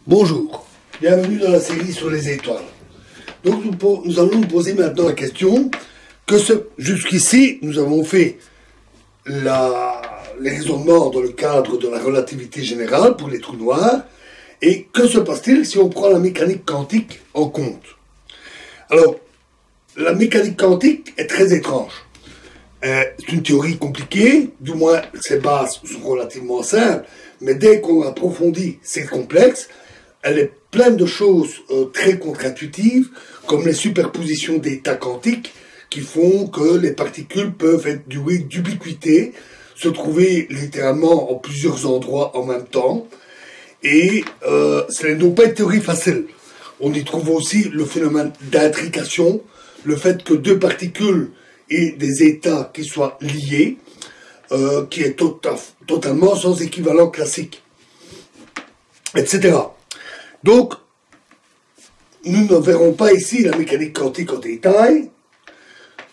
Bonjour, bienvenue dans la série sur les étoiles. Donc nous allons nous poser maintenant la question jusqu'ici nous avons fait les raisonnements dans le cadre de la relativité générale pour les trous noirs, et que se passe-t-il si on prend la mécanique quantique en compte? Alors, la mécanique quantique est très étrange. C'est une théorie compliquée, du moins ses bases sont relativement simples, mais dès qu'on approfondit, c'est complexe. Elle est pleine de choses très contre-intuitives, comme les superpositions d'états quantiques, qui font que les particules peuvent être douées d'ubiquité, se trouver littéralement en plusieurs endroits en même temps, et ce n'est donc pas une théorie facile. On y trouve aussi le phénomène d'intrication, le fait que deux particules aient des états qui soient liés, qui est totalement sans équivalent classique, etc. Donc, nous ne verrons pas ici la mécanique quantique en détail.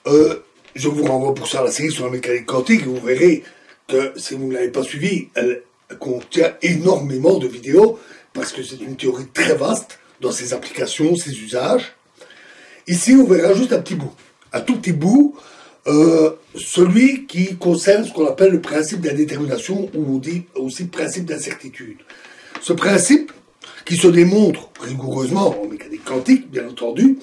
Je vous renvoie pour ça à la série sur la mécanique quantique, et vous verrez que si vous ne l'avez pas suivie, elle contient énormément de vidéos, parce que c'est une théorie très vaste dans ses applications, ses usages. Ici, on verra juste un tout petit bout, celui qui concerne ce qu'on appelle le principe d'indétermination, ou on dit aussi principe d'incertitude. Ce principe, qui se démontre rigoureusement en mécanique quantique, bien entendu,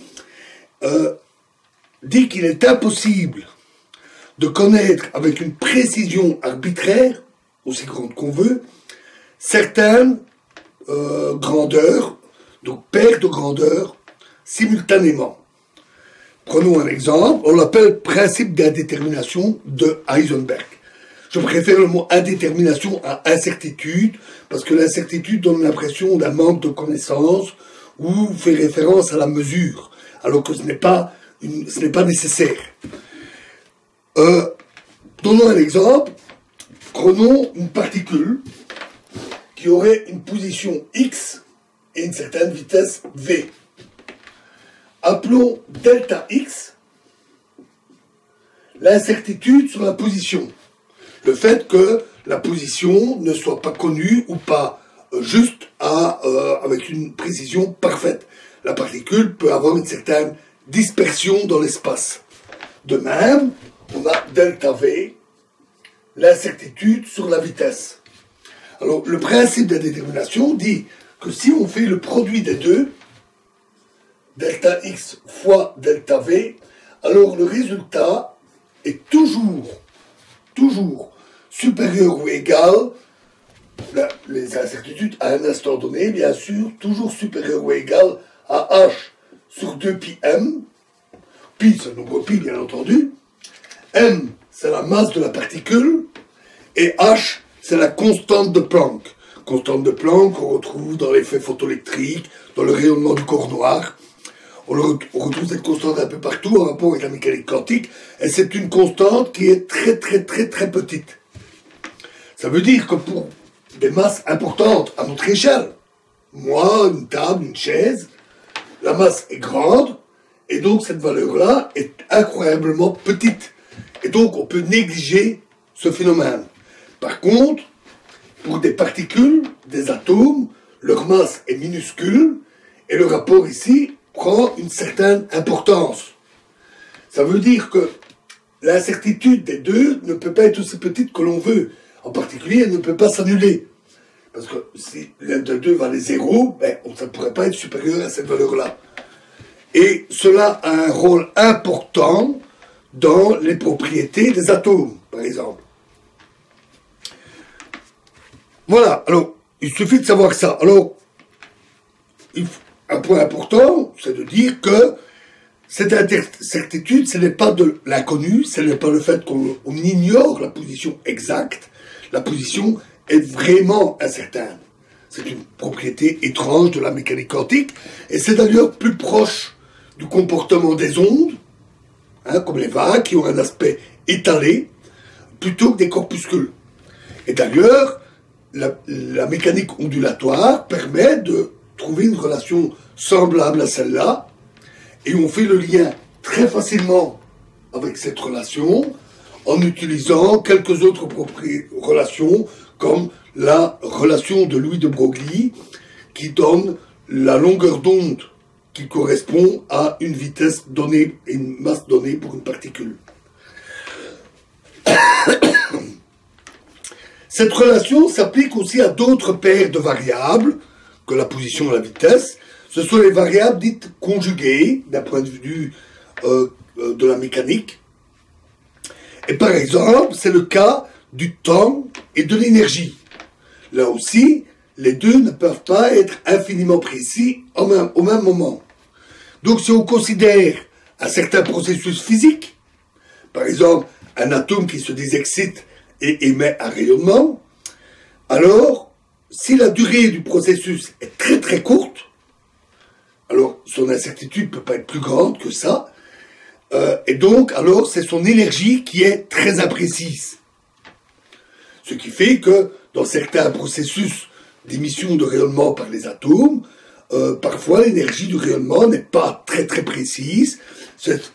dit qu'il est impossible de connaître avec une précision arbitraire, aussi grande qu'on veut, certaines grandeurs, donc paires de grandeurs, simultanément. Prenons un exemple, on l'appelle principe d'indétermination de Heisenberg. Je préfère le mot indétermination à incertitude, parce que l'incertitude donne l'impression d'un manque de connaissance ou fait référence à la mesure, alors que ce n'est pas nécessaire. Donnons un exemple. Prenons une particule qui aurait une position x et une certaine vitesse v. Appelons delta x l'incertitude sur la position. Le fait que la position ne soit pas connue ou pas juste avec une précision parfaite. La particule peut avoir une certaine dispersion dans l'espace. De même, on a delta v, l'incertitude sur la vitesse. Alors, le principe d'indétermination dit que si on fait le produit des deux, delta x fois delta v, alors le résultat est toujours supérieur ou égal, les incertitudes à un instant donné, bien sûr, toujours supérieur ou égal à h sur 2 pi m. Pi, c'est le nombre pi, bien entendu. M, c'est la masse de la particule. Et h, c'est la constante de Planck. Constante de Planck qu'on retrouve dans l'effet photoélectrique, dans le rayonnement du corps noir. On retrouve cette constante un peu partout en rapport avec la mécanique quantique. Et c'est une constante qui est très petite. Ça veut dire que pour des masses importantes à notre échelle, moi, une table, une chaise, la masse est grande, et donc cette valeur-là est incroyablement petite. Et donc on peut négliger ce phénomène. Par contre, pour des particules, des atomes, leur masse est minuscule, et le rapport ici prend une certaine importance. Ça veut dire que l'incertitude des deux ne peut pas être aussi petite que l'on veut. En particulier, elle ne peut pas s'annuler. Parce que si l'un de deux valait 0, ça ne pourrait pas être supérieur à cette valeur-là. Et cela a un rôle important dans les propriétés des atomes, par exemple. Voilà, alors, il suffit de savoir ça. Alors, un point important, c'est de dire que cette incertitude, ce n'est pas de l'inconnu, ce n'est pas le fait qu'on ignore la position exacte. La position est vraiment incertaine. C'est une propriété étrange de la mécanique quantique, et c'est d'ailleurs plus proche du comportement des ondes, comme les vagues, qui ont un aspect étalé, plutôt que des corpuscules. Et d'ailleurs, la mécanique ondulatoire permet de trouver une relation semblable à celle-là, et on fait le lien très facilement avec cette relation en utilisant quelques autres relations, comme la relation de Louis de Broglie, qui donne la longueur d'onde qui correspond à une vitesse donnée, une masse donnée pour une particule. Cette relation s'applique aussi à d'autres paires de variables que la position et la vitesse. Ce sont les variables dites conjuguées d'un point de vue de la mécanique. Et par exemple, c'est le cas du temps et de l'énergie. Là aussi, les deux ne peuvent pas être infiniment précis au même moment. Donc si on considère un certain processus physique, par exemple un atome qui se désexcite et émet un rayonnement, alors si la durée du processus est très très courte, alors son incertitude ne peut pas être plus grande que ça, et donc alors c'est son énergie qui est très imprécise. Ce qui fait que dans certains processus d'émission de rayonnement par les atomes, parfois l'énergie du rayonnement n'est pas très très précise,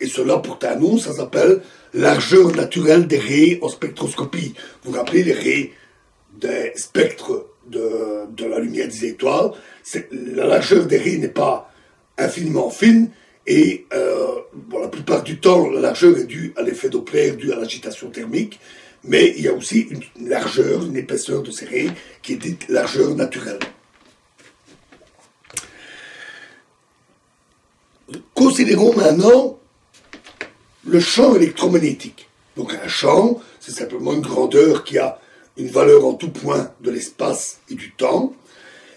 et cela porte un nom, ça s'appelle largeur naturelle des raies en spectroscopie. Vous vous rappelez les raies des spectres de la lumière des étoiles, la largeur des raies n'est pas infiniment fine, et bon, la plupart du temps, la largeur est due à l'effet Doppler, due à l'agitation thermique, mais il y a aussi une largeur, une épaisseur de ces raies qui est dite largeur naturelle. Considérons maintenant le champ électromagnétique. Donc un champ, c'est simplement une grandeur qui a une valeur en tout point de l'espace et du temps.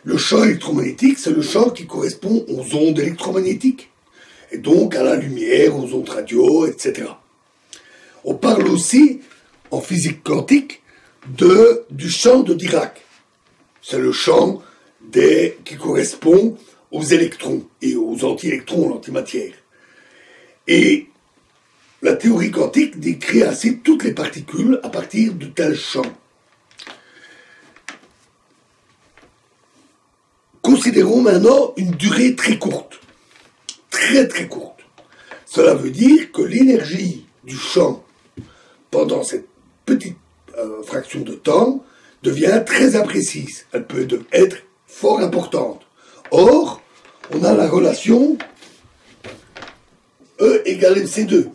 Le champ électromagnétique, c'est le champ qui correspond aux ondes électromagnétiques, et donc à la lumière, aux ondes radio, etc. On parle aussi, en physique quantique, du champ de Dirac. C'est le champ qui correspond aux électrons et aux anti-électrons, l'antimatière. Et la théorie quantique décrit ainsi toutes les particules à partir de tels champs. Considérons maintenant une durée très courte. Très très courte. Cela veut dire que l'énergie du champ pendant cette petite fraction de temps devient très imprécise. Elle peut être fort importante. Or, on a la relation E égale mc2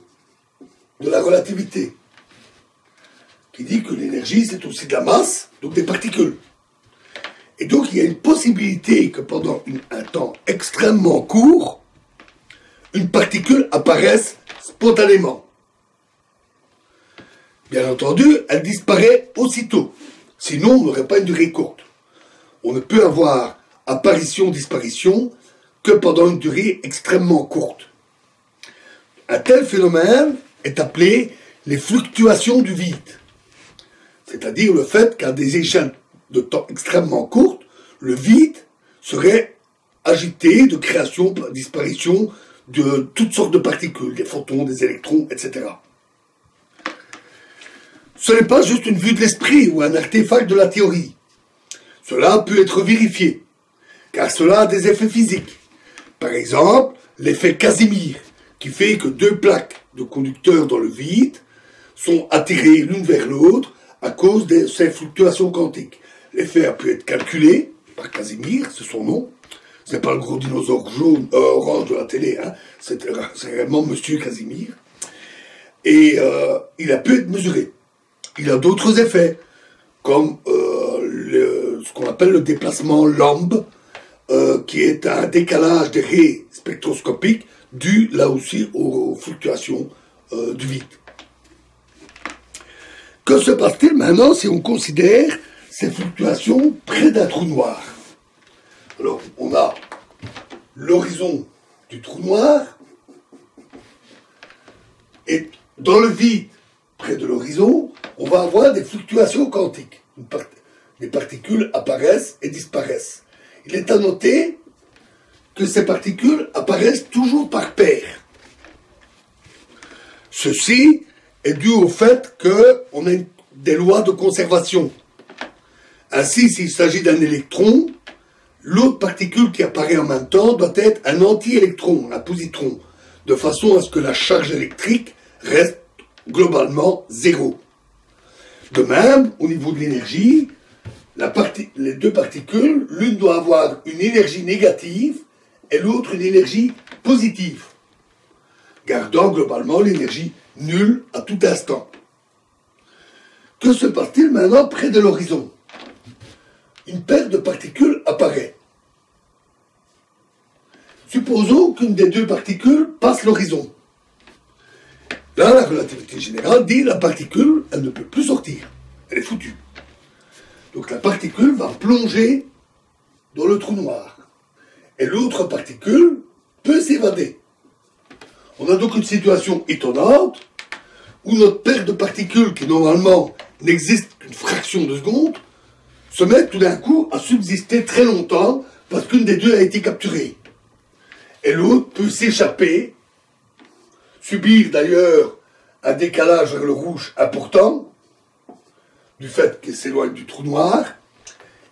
de la relativité, qui dit que l'énergie c'est aussi de la masse, donc des particules. Et donc il y a une possibilité que pendant un temps extrêmement court, une particule apparaisse spontanément. Bien entendu, elle disparaît aussitôt, sinon on n'aurait pas une durée courte. On ne peut avoir apparition-disparition que pendant une durée extrêmement courte. Un tel phénomène est appelé les fluctuations du vide. C'est-à-dire le fait qu'à des échelles de temps extrêmement courtes, le vide serait agité de création, disparition de toutes sortes de particules, des photons, des électrons, etc. Ce n'est pas juste une vue de l'esprit ou un artefact de la théorie. Cela peut être vérifié, car cela a des effets physiques. Par exemple, l'effet Casimir, qui fait que deux plaques de conducteurs dans le vide sont attirées l'une vers l'autre à cause de ces fluctuations quantiques. L'effet a pu être calculé par Casimir, c'est son nom. C'est pas le gros dinosaure jaune, orange de la télé, hein. C'est réellement Monsieur Casimir. Et il a pu être mesuré. Il a d'autres effets, comme ce qu'on appelle le déplacement Lamb, qui est un décalage des raies spectroscopiques dû là aussi aux fluctuations du vide. Que se passe-t-il maintenant si on considère ces fluctuations près d'un trou noir? Alors, on a l'horizon du trou noir, et dans le vide, près de l'horizon, on va avoir des fluctuations quantiques. Les particules apparaissent et disparaissent. Il est à noter que ces particules apparaissent toujours par paires. Ceci est dû au fait qu'on a des lois de conservation. Ainsi, s'il s'agit d'un électron, l'autre particule qui apparaît en même temps doit être un anti-électron, un positron, de façon à ce que la charge électrique reste globalement zéro. De même, au niveau de l'énergie, les deux particules, l'une doit avoir une énergie négative et l'autre une énergie positive, gardant globalement l'énergie nulle à tout instant. Que se passe-t-il maintenant près de l'horizon? Une paire de particules apparaît. Supposons qu'une des deux particules passe l'horizon. Là, la relativité générale dit la particule, elle ne peut plus sortir. Elle est foutue. Donc la particule va plonger dans le trou noir. Et l'autre particule peut s'évader. On a donc une situation étonnante où notre paire de particules, qui normalement n'existe qu'une fraction de seconde, se met tout d'un coup à subsister très longtemps parce qu'une des deux a été capturée. Et l'autre peut s'échapper, subir d'ailleurs un décalage vers le rouge important, du fait qu'il s'éloigne du trou noir,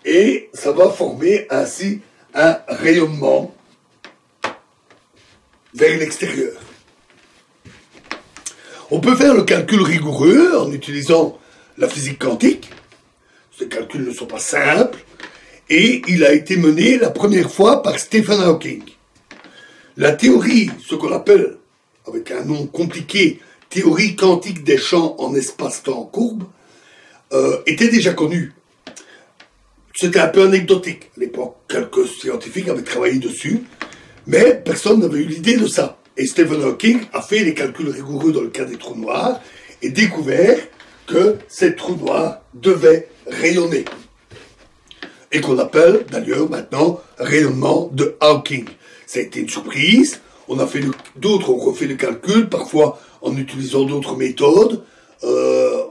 et ça va former ainsi un rayonnement vers l'extérieur. On peut faire le calcul rigoureux en utilisant la physique quantique. Ces calculs ne sont pas simples, et il a été mené la première fois par Stephen Hawking. La théorie, ce qu'on appelle, avec un nom compliqué, théorie quantique des champs en espace-temps courbe, était déjà connue. C'était un peu anecdotique. À l'époque, quelques scientifiques avaient travaillé dessus, mais personne n'avait eu l'idée de ça. Et Stephen Hawking a fait les calculs rigoureux dans le cas des trous noirs et découvert que ces trous noirs devaient rayonner. Et qu'on appelle d'ailleurs maintenant rayonnement de Hawking. Ça a été une surprise. On a fait d'autres ont refait le calcul, parfois en utilisant d'autres méthodes.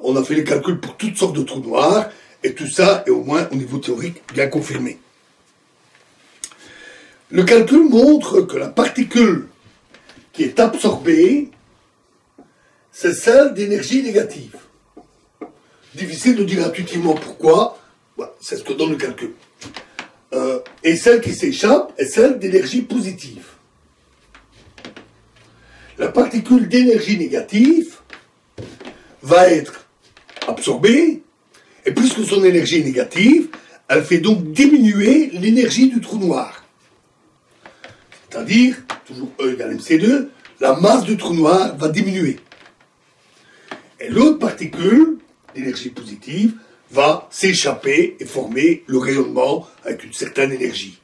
On a fait les calculs pour toutes sortes de trous noirs, et tout ça est au moins au niveau théorique bien confirmé. Le calcul montre que la particule qui est absorbée, c'est celle d'énergie négative. Difficile de dire intuitivement pourquoi, c'est ce que donne le calcul. Et celle qui s'échappe est celle d'énergie positive. La particule d'énergie négative va être absorbée, et puisque son énergie est négative, elle fait donc diminuer l'énergie du trou noir. C'est-à-dire, toujours E égale mc2, la masse du trou noir va diminuer. Et l'autre particule, l'énergie positive, va s'échapper et former le rayonnement avec une certaine énergie.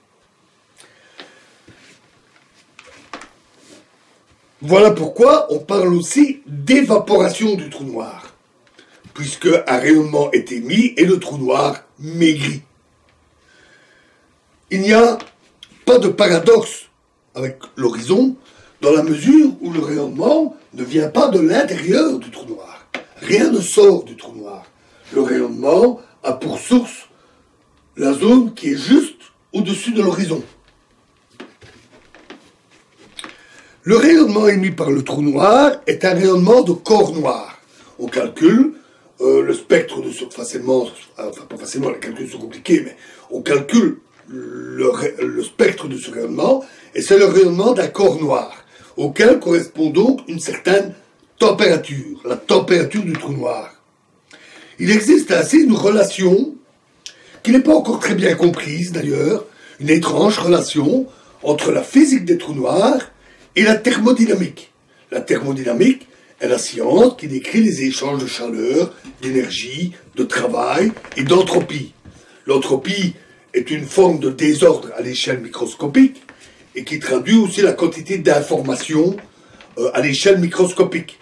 Voilà pourquoi on parle aussi d'évaporation du trou noir, puisque un rayonnement est émis et le trou noir maigrit. Il n'y a pas de paradoxe avec l'horizon, dans la mesure où le rayonnement ne vient pas de l'intérieur du trou noir. Rien ne sort du trou noir. Le rayonnement a pour source la zone qui est juste au-dessus de l'horizon. Le rayonnement émis par le trou noir est un rayonnement de corps noir. On calcule le spectre de ce facilement, enfin pas facilement, les calculs sont compliqués, mais on calcule le spectre de ce rayonnement, et c'est le rayonnement d'un corps noir, auquel correspond donc une certaine température, la température du trou noir. Il existe ainsi une relation, qui n'est pas encore très bien comprise d'ailleurs, une étrange relation entre la physique des trous noirs et la thermodynamique. La thermodynamique est la science qui décrit les échanges de chaleur, d'énergie, de travail et d'entropie. L'entropie est une forme de désordre à l'échelle microscopique et qui traduit aussi la quantité d'informations à l'échelle microscopique.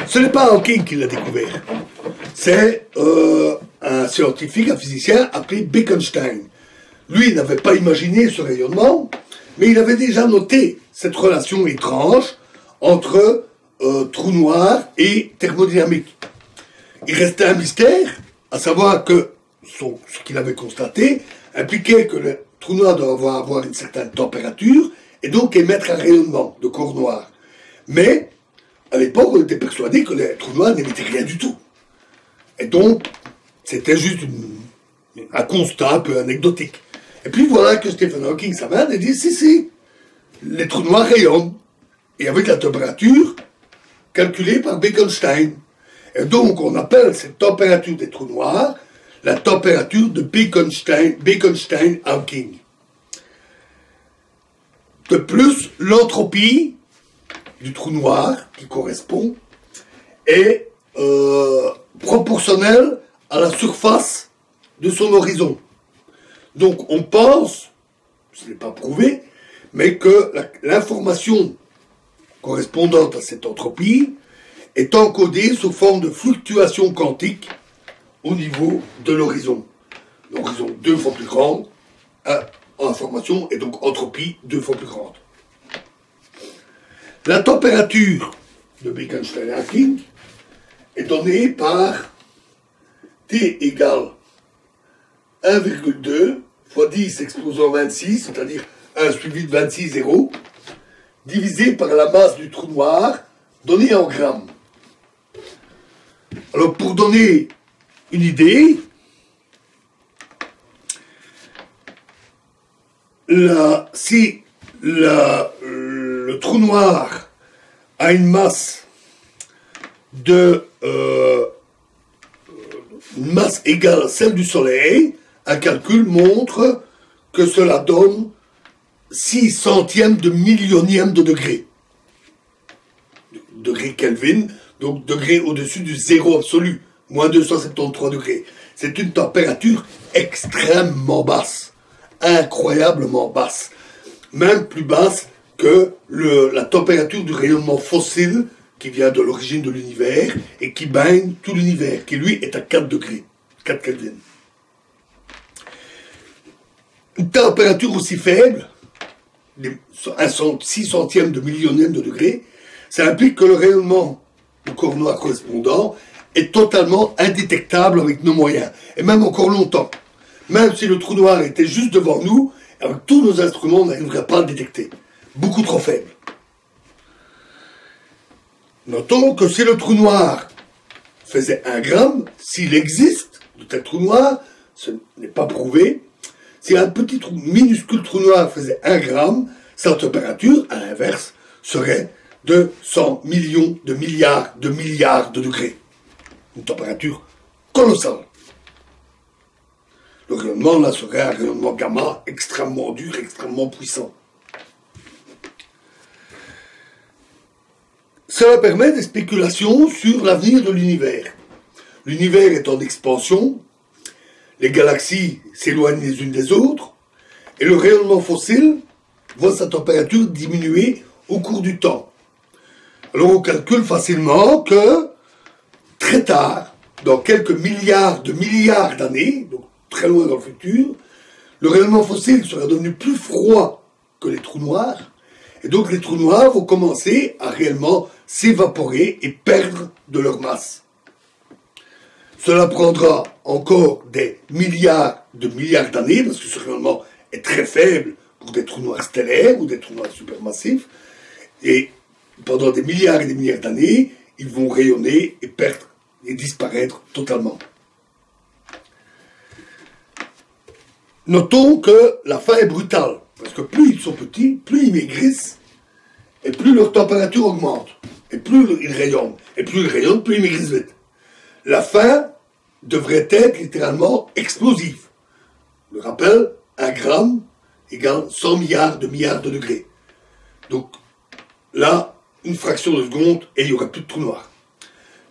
Ce n'est pas Hawking qui l'a découvert. C'est un scientifique, un physicien appelé Bekenstein. Lui, il n'avait pas imaginé ce rayonnement, mais il avait déjà noté cette relation étrange entre trou noir et thermodynamique. Il restait un mystère, à savoir que ce qu'il avait constaté impliquait que le trou noir doit avoir une certaine température et donc émettre un rayonnement de corps noir. Mais, à l'époque, on était persuadé que les trous noirs n'émettaient rien du tout. Et donc, c'était juste un constat un peu anecdotique. Et puis voilà que Stephen Hawking s'amène et dit, si, les trous noirs rayonnent. Et avec la température calculée par Bekenstein. Et donc, on appelle cette température des trous noirs la température de Bekenstein-Hawking. De plus, l'entropie du trou noir, qui correspond, est proportionnelle à la surface de son horizon. Donc on pense, ce n'est pas prouvé, mais que l'information correspondante à cette entropie est encodée sous forme de fluctuations quantiques au niveau de l'horizon. L'horizon 2 fois plus grande, en information, et donc entropie 2 fois plus grande. La température de Bekenstein-Hawking est donnée par T égale 1,2 fois 10 exposant 26, c'est-à-dire 1 suivi de 26 zéros, divisé par la masse du trou noir, donnée en grammes. Alors, pour donner une idée, si le trou noir a une masse une masse égale à celle du Soleil, un calcul montre que cela donne 6 centièmes de millionième de degré. Degré Kelvin, donc degré au-dessus du zéro absolu, moins 273 degrés. C'est une température extrêmement basse, incroyablement basse, même plus basse que la température du rayonnement fossile qui vient de l'origine de l'univers et qui baigne tout l'univers, qui lui est à 4 degrés, 4 Kelvin. Une température aussi faible, 6 centièmes de millionième de degré, ça implique que le rayonnement du corps noir correspondant est totalement indétectable avec nos moyens, et même encore longtemps. Même si le trou noir était juste devant nous, avec tous nos instruments, on n'arriverait pas à le détecter. Beaucoup trop faible. Notons que si le trou noir faisait 1 gramme, s'il existe de tel trou noir, ce n'est pas prouvé, si un petit trou, minuscule trou noir faisait 1 gramme, sa température, à l'inverse, serait de 100 millions de milliards de degrés. Une température colossale. Le rayonnement, là, serait un rayonnement gamma extrêmement dur, extrêmement puissant. Cela permet des spéculations sur l'avenir de l'univers. L'univers est en expansion, les galaxies s'éloignent les unes des autres, et le rayonnement fossile voit sa température diminuer au cours du temps. Alors on calcule facilement que, très tard, dans quelques milliards d'années, donc très loin dans le futur, le rayonnement fossile sera devenu plus froid que les trous noirs, et donc les trous noirs vont commencer à réellement s'évaporer et perdre de leur masse. Cela prendra encore des milliards d'années, parce que ce rayonnement est très faible pour des trous noirs stellaires ou des trous noirs supermassifs, et pendant des milliards et des milliards d'années, ils vont rayonner et perdre et disparaître totalement. Notons que la fin est brutale, parce que plus ils sont petits, plus ils maigrissent, et plus leur température augmente, et plus ils rayonnent, et plus ils rayonnent, plus ils maigrissent vite. La fin devrait être littéralement explosive. Je le rappelle, 1 gramme égale 100 milliards de degrés. Donc là, une fraction de seconde, et il n'y aurait plus de trou noir.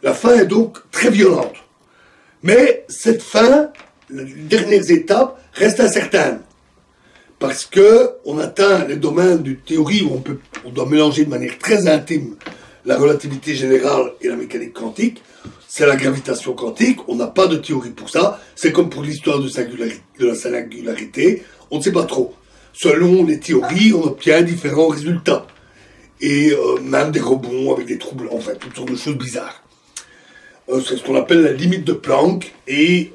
La fin est donc très violente. Mais cette fin, les dernières étapes, restent incertaines. Parce qu'on atteint les domaines de théorie où on doit mélanger de manière très intime la relativité générale et la mécanique quantique. C'est la gravitation quantique, on n'a pas de théorie pour ça. C'est comme pour l'histoire de la singularité, on ne sait pas trop. Selon les théories, on obtient différents résultats. Et même des rebonds avec des troubles, enfin, toutes sortes de choses bizarres. C'est ce qu'on appelle la limite de Planck, et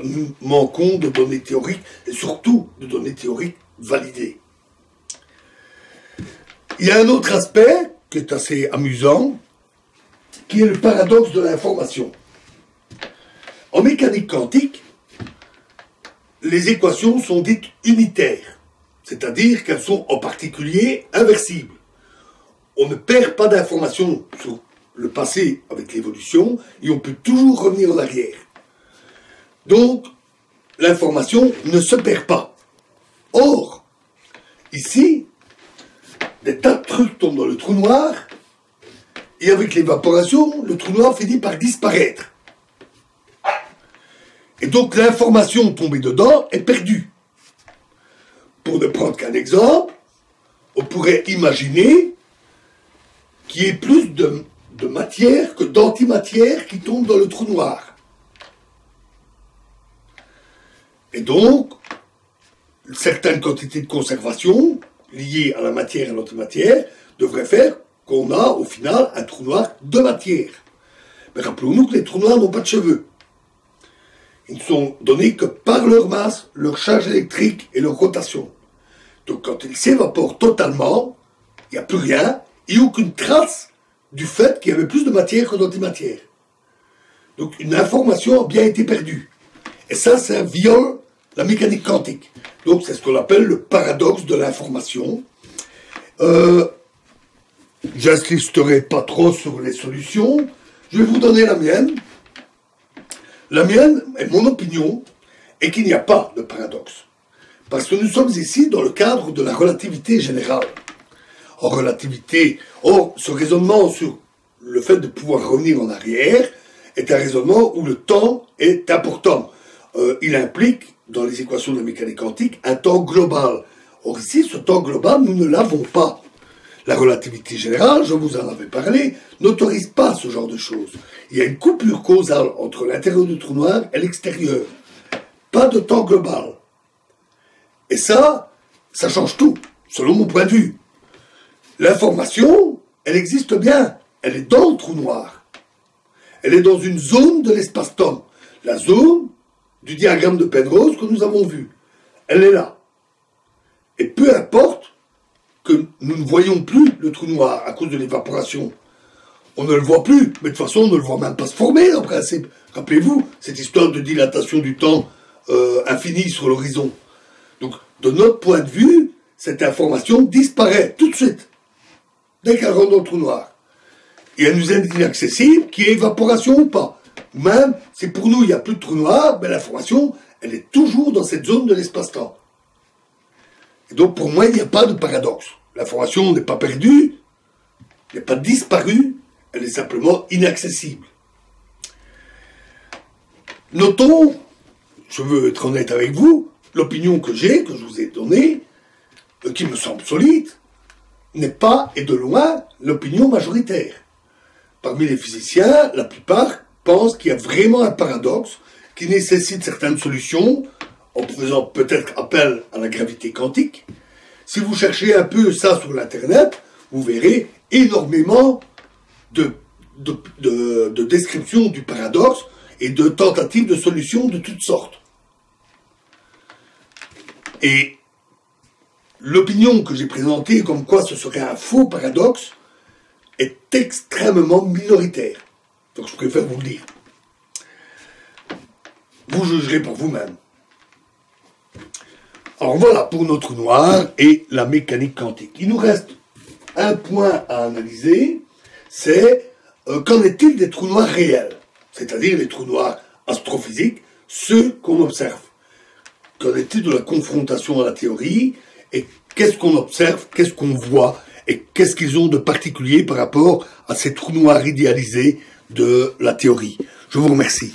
nous manquons de données théoriques, et surtout de données théoriques validées. Il y a un autre aspect qui est assez amusant, qui est le paradoxe de l'information. En mécanique quantique, les équations sont dites unitaires, c'est-à-dire qu'elles sont en particulier inversibles. On ne perd pas d'informations sur le passé avec l'évolution, et on peut toujours revenir en arrière. Donc, l'information ne se perd pas. Or, ici, des tas de trucs tombent dans le trou noir, et avec l'évaporation, le trou noir finit par disparaître. Et donc l'information tombée dedans est perdue. Pour ne prendre qu'un exemple, on pourrait imaginer qu'il y ait plus de matière que d'antimatière qui tombe dans le trou noir. Et donc, certaines quantités de conservation liées à la matière et à l'antimatière devraient faire qu'on a au final un trou noir de matière. Mais rappelons-nous que les trous noirs n'ont pas de cheveux. Ils ne sont donnés que par leur masse, leur charge électrique et leur rotation. Donc quand ils s'évaporent totalement, il n'y a plus rien, et aucune trace du fait qu'il y avait plus de matière que d'antimatière. Donc une information a bien été perdue. Et ça viole la mécanique quantique. Donc c'est ce qu'on appelle le paradoxe de l'information. J'insisterai pas trop sur les solutions. Je vais vous donner la mienne. La mienne, et mon opinion, est qu'il n'y a pas de paradoxe. Parce que nous sommes ici dans le cadre de la relativité générale. Or, ce raisonnement sur le fait de pouvoir revenir en arrière est un raisonnement où le temps est important. Il implique, dans les équations de la mécanique quantique, un temps global. Or ici, ce temps global, nous ne l'avons pas. La relativité générale, je vous en avais parlé, n'autorise pas ce genre de choses. Il y a une coupure causale entre l'intérieur du trou noir et l'extérieur. Pas de temps global. Et ça change tout, selon mon point de vue. L'information, elle existe bien. Elle est dans le trou noir. Elle est dans une zone de l'espace-temps. La zone du diagramme de Penrose que nous avons vu. Elle est là. Et peu importe que nous ne voyons plus le trou noir à cause de l'évaporation. On ne le voit plus, mais de toute façon, on ne le voit même pas se former, en principe. Rappelez-vous, cette histoire de dilatation du temps infini sur l'horizon. Donc, de notre point de vue, cette information disparaît tout de suite, dès qu'elle rentre dans le trou noir. Et elle nous est inaccessible, qu'il y ait évaporation ou pas. Même si pour nous, il n'y a plus de trou noir, ben, l'information, elle est toujours dans cette zone de l'espace-temps. Et donc, pour moi, il n'y a pas de paradoxe. L'information n'est pas perdue, elle n'est pas disparue, elle est simplement inaccessible. Notons, je veux être honnête avec vous, l'opinion que j'ai, que je vous ai donnée, qui me semble solide, n'est pas, et de loin, l'opinion majoritaire. Parmi les physiciens, la plupart pensent qu'il y a vraiment un paradoxe qui nécessite certaines solutions, en faisant peut-être appel à la gravité quantique. Si vous cherchez un peu ça sur l'Internet, vous verrez énormément de descriptions du paradoxe et de tentatives de solutions de toutes sortes. Et l'opinion que j'ai présentée comme quoi ce serait un faux paradoxe est extrêmement minoritaire. Donc je préfère vous le dire. Vous jugerez par vous-même. Alors voilà pour notre trou noir et la mécanique quantique. Il nous reste un point à analyser, c'est qu'en est-il des trous noirs réels, c'est-à-dire les trous noirs astrophysiques, ceux qu'on observe. Qu'en est-il de la confrontation à la théorie et qu'est-ce qu'on observe, qu'est-ce qu'on voit et qu'est-ce qu'ils ont de particulier par rapport à ces trous noirs idéalisés de la théorie. Je vous remercie.